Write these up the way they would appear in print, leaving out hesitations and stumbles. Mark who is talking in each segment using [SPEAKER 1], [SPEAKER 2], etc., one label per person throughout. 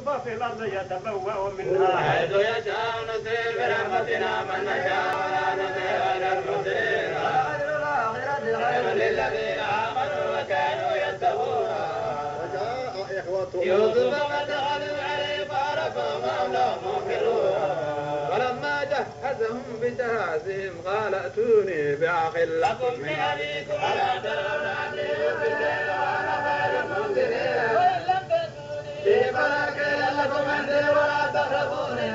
[SPEAKER 1] يوسف في الأرض يتبوأ منها
[SPEAKER 2] حيث يشاء نصيب برحمتنا من نشاء ولا نطيع غير المحسنين.
[SPEAKER 3] وأجر الآخرة خير
[SPEAKER 2] للذين آمنوا وكانوا يتقون.
[SPEAKER 3] وجاء إخوة
[SPEAKER 2] يوسف فدخلوا عليه فعرفهم أنهم منكرون. ولما جهزهم بجهازهم قال ائتوني بأخ لكم من أبيكم ألا ترون أني أوفي الكيل وأنا خير المنزلين. وإن لم تأتوني فلا كيل لكم عندي ولا تقربوني.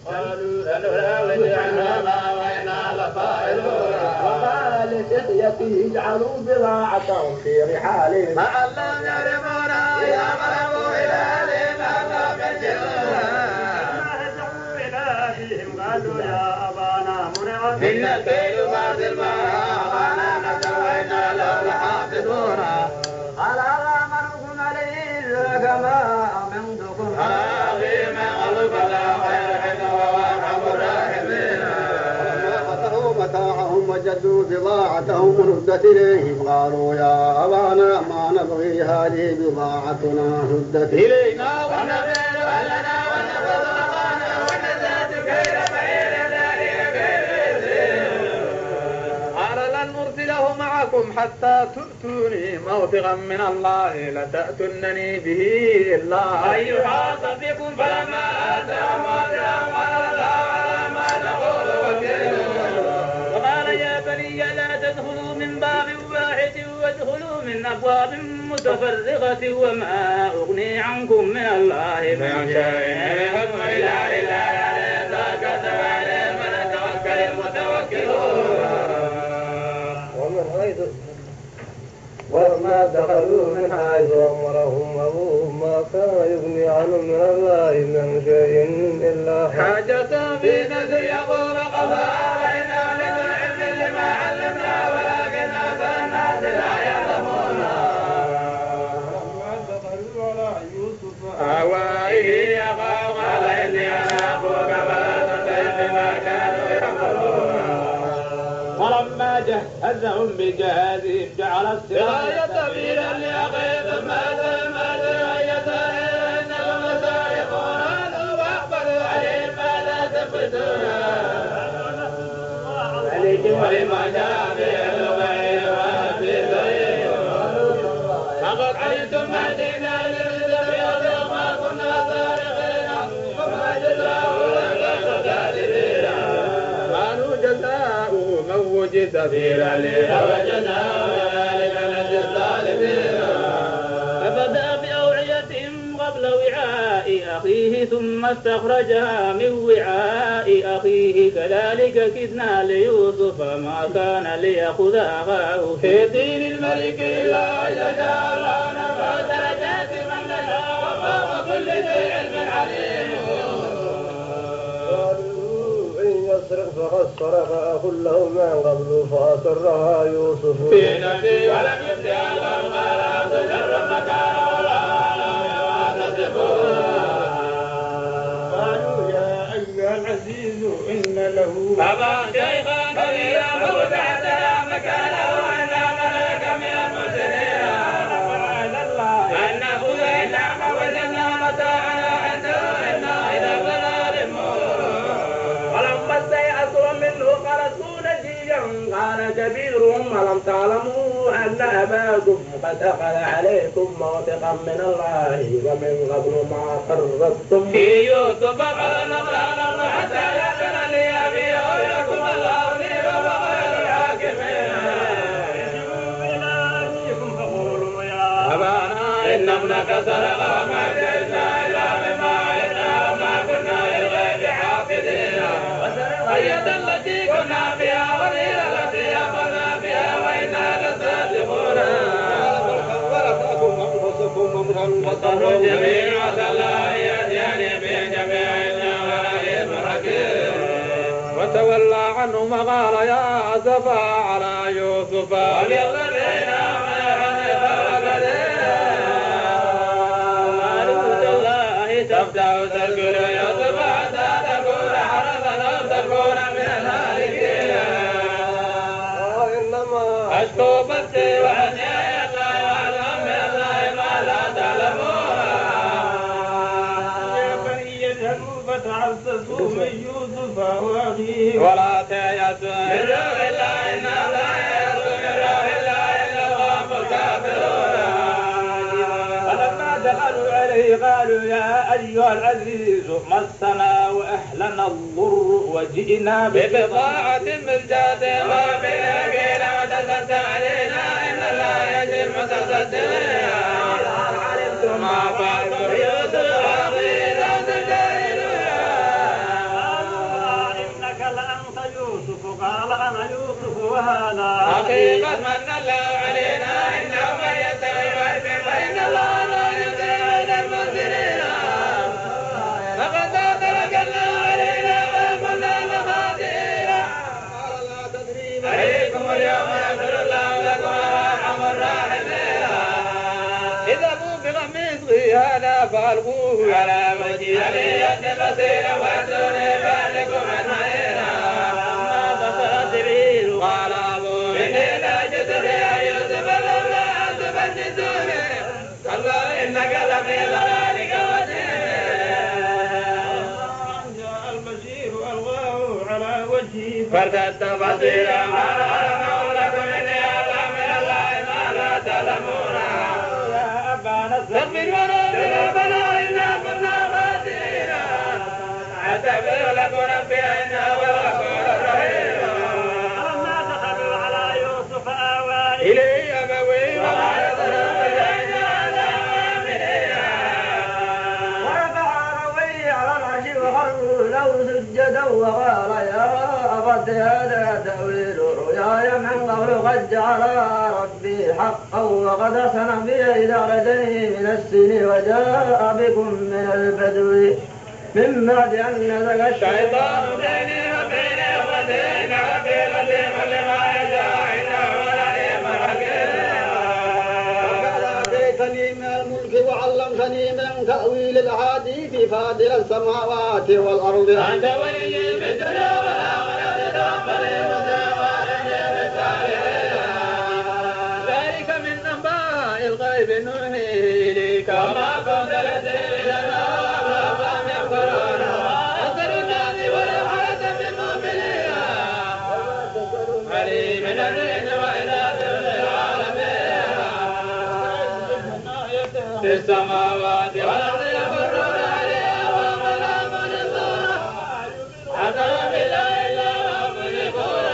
[SPEAKER 2] قالوا سنراود عنها وإنا لفاعلون.
[SPEAKER 3] وقال لفتيته اجعلوا بضاعتهم في رحالهم
[SPEAKER 2] فألم يرمونا إذا غلبوا إلى أهلهم أنهم يرجعون.
[SPEAKER 1] قالوا يا أبانا منع
[SPEAKER 2] إن الكيل بعد الماء وأنا نزل وإنا له لحافظون.
[SPEAKER 3] قال هذا أمركم عليه كما أمنتكم
[SPEAKER 2] على أخي من غلب لا خير حين وهو أرحم الراحمين.
[SPEAKER 3] ولما فتحوا متاعهم وجدوا بضاعتهم ردت إليهم قالوا يا أبانا ما نبغي هذه بضاعتنا ردت
[SPEAKER 2] إلينا ونبيل أهلنا ونفض أخانا ونزداد كيل بعير ذلك كيل يسير. قال لن أرسله معكم حتى تؤتوني موثقا من الله لتأتونني به إلا أن يحاط بكم. فلما آتاهم موثقا قال الله على ما نقول وكيل. وقال يا بني لا تدخلوا من باب واحد وادخلوا من أبواب متفرقة وما أغني عنكم من الله من شيء. حكم إلى الله كتب عليه فليتوكل المتوكلون.
[SPEAKER 3] ومن حيث ولما دخلوا من حيث أمرهم أبوهم ما كان يغني عنهم من الله من شيء إلا
[SPEAKER 2] حاجة في نفسي يقول قضاء وإنا للعلم لما علمنا ولكن أكثر الناس لا يعلمون. أوائه يقال قال إني أنا أخوك فلا تطع بما كانوا يعملون. ولما جهزهم بجهازهم جعل السراية سبيلا لأخيه ثم أتى إنكم لسارقون. قالوا وأقبلوا عليهم ماذا تفقدون عليكم ولما جاء به الغير وفي ذريع. فقد علمتم ما جئنا لنستبيض وما كنا سارقين وما جزاؤه إلا كاذبين. قالوا جزاؤه من وجد في رحله وجزاؤه ذلك نجزي الظالمين. فبدأ بأوعيتهم قبل وعاء أخيه ثم استخرجها من وعاء أخيه كذلك كدنا ليوسف ما كان ليأخذ أخاه في دين الملك إلا أن يشاء الله نرفع درجات من نشاء وفوق كل ذي علم عليم.
[SPEAKER 3] قالوا إن يسرق فقد سرق أخ له من قبل فأسرها يوسف
[SPEAKER 2] في نفسه ولم يبدها له قال تجر مكانه ولا
[SPEAKER 1] قالوا يا أيها العزيز إن له
[SPEAKER 2] أبا شيخا كبيرا فوسعتنا مكانه إلا ملك من المسلمين. أن نأخذ إلا ما وجدنا متاعنا عنده إنا إلى ضلال مبين. ولما استيأسوا منه خلصوا نجيا قال كبيرهم ألم تعلموا أن أباكم قد أخذ عليكم موثقا من الله ومن قبل ما فرطتم في يوسف فقد نظر الله حتى يأذن لي أبي أو يكون الله لي وهو خير الحاكمين.
[SPEAKER 1] إلى أبيكم فقولوا يا
[SPEAKER 2] أبانا إن ابنك سرق وما جئنا إلا بما علمنا وما كنا للغيب حافظين. القرية التي كنا فيها والعير التي أخذنا بها وإنا لصادقون. فاصبروا جميعا عسى الله أن يأتيني بهم جميعا ولا حكيم. وتولى عنهم وقال يا أسفا على يوسف وللذين تفتح تذكر يوسف حتى تكون حرسا أو تكون من الهالكين. أشكو بثي وحزني الله وأعلم من الله ما لا تعلمون. قالوا يا أيها العزيز مسنا وأهلنا الضر وجئنا ببضاعة مزجاة وبالأكل وتسد علينا إن الله يجزي المتصدقين علمتم ما فعلتم يوسف وأخيه ذات
[SPEAKER 1] إنك لأنت يوسف قال أنا يوسف وهذا
[SPEAKER 2] أخي قد من الله علينا إنه من يتقي ويؤمن فإن الله لا يضيع أجر المحسنين فقد ترك الله علينا وكنا لخاسئين قال لا تثريب عليكم اليوم يغفر الله لكم ويرحم الراحمين اذهبوا بقميصي هذا فألقوه على وجه أبي يأتي بصيرا وأتوني بأهلكم أجمعين قال أبوه إني لا أجد ريح يوسف لولا أن تفندوني كلا إنك لفي ضلالك
[SPEAKER 1] جاء البشير ألغاه على وجهه
[SPEAKER 2] فارتد بصيرا قال ألم أقل لكم إني أعلم من الله ما لا تعلمون يا أبانا استغفر لنا إنا كنا خاسئين أستغفر لكم ربي إنه هو الغفور الرحيم إليه أبوي وما يضرب إلينا على آمنين
[SPEAKER 3] ورفع أبويه على العرش وخروا له سجدا وقال يا أبت هذا تأويل رؤياي من قبل قد جعلها ربي حقا وقد أحسن بي إذا أخرجني من السجن وجاء بكم من البدو من بعد أن نزغ
[SPEAKER 2] الشيطان بيني وبين إخوتي إن ربي لطيف لما يشاء إنه عليم حكيم
[SPEAKER 4] آتيتني من الملك وعلمتني من تأويل الأحاديث فاطر السماوات والأرض
[SPEAKER 2] أنت ولي في الدنيا والآخرة توفني مسلما وألحقني بالصالحين ذلك من أنباء الغيب نوحيه إليك وما كنت لديهم إذ أجمعوا فهم يكفرون أكثر الناس ولو حرصت بالمؤمنين عليم من الجن وإناث للعالمين في السماوات والأرض يمرون عليها وهم لا منظور حسن بالله إلا وهم مشركون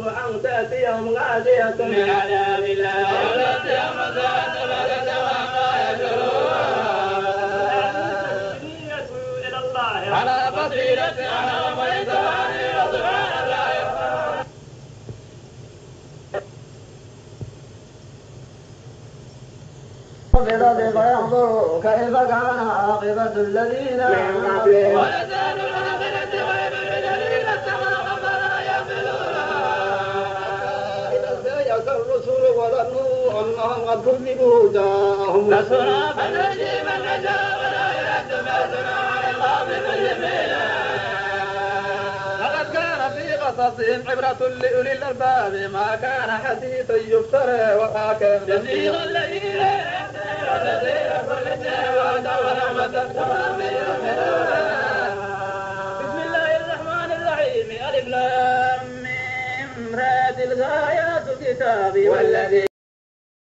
[SPEAKER 3] أن تأتيهم غاشية
[SPEAKER 2] من عذاب الله أو تأتيهم ساعة بغتة وما يشعرون
[SPEAKER 1] إلى الله
[SPEAKER 2] على بصيرة أنا ومن اتبعني وسبحان الله
[SPEAKER 3] بذلك فينظروا كيف كان عاقبة الذين من قبلهم
[SPEAKER 2] ولسان الآخرة غيب الذين اتقوا فلا يعملون
[SPEAKER 4] إذا استيأس الرسل وظنوا أنهم قد كذبوا جاءهم
[SPEAKER 2] نصرنا فنجي من نشاء ولا يرد بأسنا عن القوم المجرمين لقد كان في قصصهم عبرة لأولي الألباب ما كان حديثا يفترى وحاكم تبليغ الذين وتدير كل شيء وهدى ورحمة بسم الله الرحمن الرحيم ألف لام ميم را تلك آيات الكتاب والذي